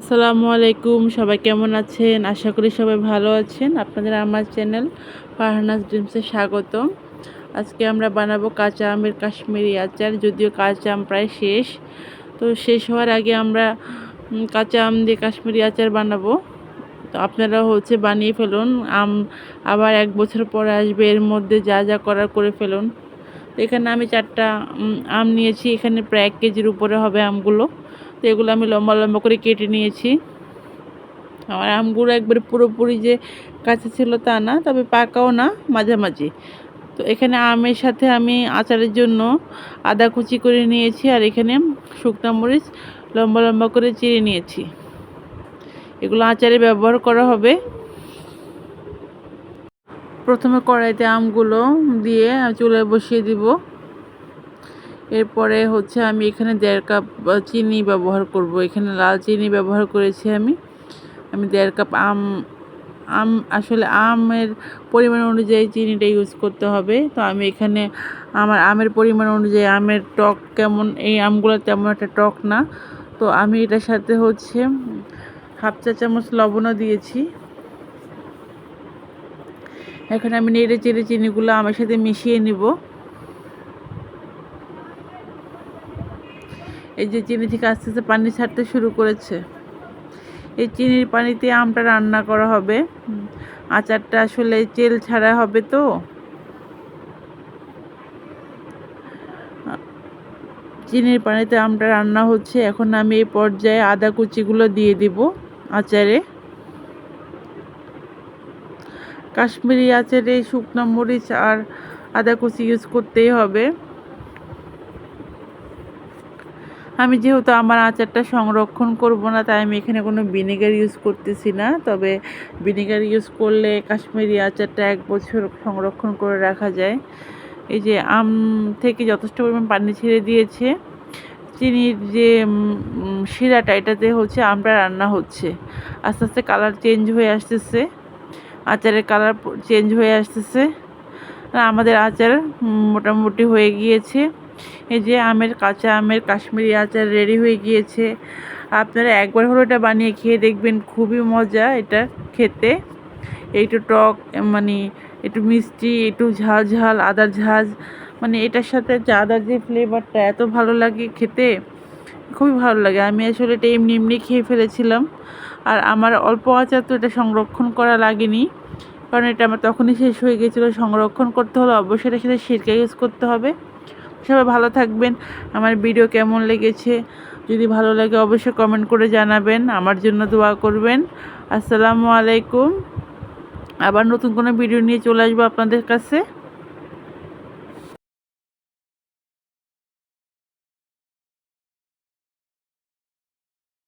আসসালামু আলাইকুম, সবাই কেমন আছেন? আশা করি সবাই ভালো আছেন। আপনাদের আমার চ্যানেল ফারহানাস ড্রিমসে স্বাগতম। আজকে আমরা বানাবো কাঁচা আমের কাশ্মীরি আচার। যদিও কাঁচা আম প্রায় শেষ, তো শেষ হওয়ার আগে আমরা কাঁচা আম দিয়ে কাশ্মীরি আচার বানাবো। তো আপনারা বানিয়ে ফেলুন। আম আবার 1 বছর পরে আসবে, এর মধ্যে যা যা করার করে ফেলুন। তো এখানে আমি 4টা আম নিয়েছি। এখানে প্রায় 1 কেজির উপরে হবে আমগুলো। তো এগুলো আমি লম্বা লম্বা করে কেটে নিয়েছি। আমার আমগুলো একবারে পুরোপুরি যে কাঁচা ছিল তা না, তবে পাকাও না, মাঝামাঝি। তো এখানে আমের সাথে আমি আচারের জন্য আদা কুচি করে নিয়েছি, আর এখানে শুকনো মরিচ লম্বা লম্বা করে চিড়ে নিয়েছি। এগুলো আচারে ব্যবহার করা হবে। প্রথমে কড়াইতে আমগুলো দিয়ে চুলায় বসিয়ে দিব। এরপরে আমি এখানে 1.5 কাপ চিনি ব্যবহার করব। এখানে লাল চিনি ব্যবহার করেছি আমি 1.5 কাপ। আসলে আমের পরিমাণ অনুযায়ী চিনিটা ইউজ করতে হবে। তো আমি এখানে আমার আমের পরিমাণ অনুযায়ী, আমের টক কেমন, এই আমগুলো তেমন একটা টক না, তো আমি এটার সাথে 1/2 চা চামচ লবণও দিয়েছি। এখন আমি নেড়ে চেড়ে চিনিগুলো আমার সাথে মিশিয়ে নিব। এই যে চিনি থেকে আস্তে আস্তে পানি ছাড়তে শুরু করেছে, এই চিনির পানিতে আমটা রান্না করা হবে। আচারটা আসলে তেল ছাড়া হবে, তো চিনির পানিতে আমটা রান্না হচ্ছে। এখন আমি এই পর্যায়ে আদা কুচিগুলো দিয়ে দিব আচারে। কাশ্মীরি আচারে শুকনো মরিচ আর আদা কুচি ইউজ করতেই হবে। আমি যেহেতু আমার আচারটা সংরক্ষণ করব না, তাই আমি এখানে কোনো ভিনেগার ইউজ করতেছি না। তবে ভিনেগার ইউজ করলে কাশ্মীরি আচারটা 1 বছর সংরক্ষণ করে রাখা যায়। এই যে আম থেকে যথেষ্ট পরিমাণ পানি ছেড়ে দিয়েছে। চিনির যে শিরাটা, এটাতে আমটা রান্না হচ্ছে। আস্তে আস্তে কালার চেঞ্জ হয়ে আসতেছে, আচারের কালার চেঞ্জ হয়ে আসতেছে। আমাদের আচার মোটামুটি হয়ে গিয়েছে। এই যে কাঁচা আমের কাশ্মীরি আচার রেডি হয়ে গিয়েছে। আপনারা একবার হলো এটা বানিয়ে খেয়ে দেখবেন, খুবই মজা এটা খেতে। একটু টক, মানে একটু মিষ্টি, একটু ঝাল ঝাল, আদার ঝাঁজ, মানে এটার সাথে আদার যে ফ্লেভারটা এত ভালো লাগে খেতে, খুবই ভালো লাগে। আমি আসলে এটা এমনি এমনি খেয়ে ফেলেছিলাম। আর আমার অল্প আচার, তো এটা সংরক্ষণ করা লাগেনি, কারণ এটা আমার তখনই শেষ হয়ে গিয়েছিলো। সংরক্ষণ করতে হলে অবশ্যই এটার সাথে সিরকা ইউজ করতে হবে। সবাই ভালো থাকবেন। আমার ভিডিও কেমন লেগেছে, যদি ভালো লাগে অবশ্যই কমেন্ট করে জানাবেন। আমার জন্য দোয়া করবেন। আসসালামু আলাইকুম। আবার নতুন কোনো ভিডিও নিয়ে চলে আসবো আপনাদের কাছে।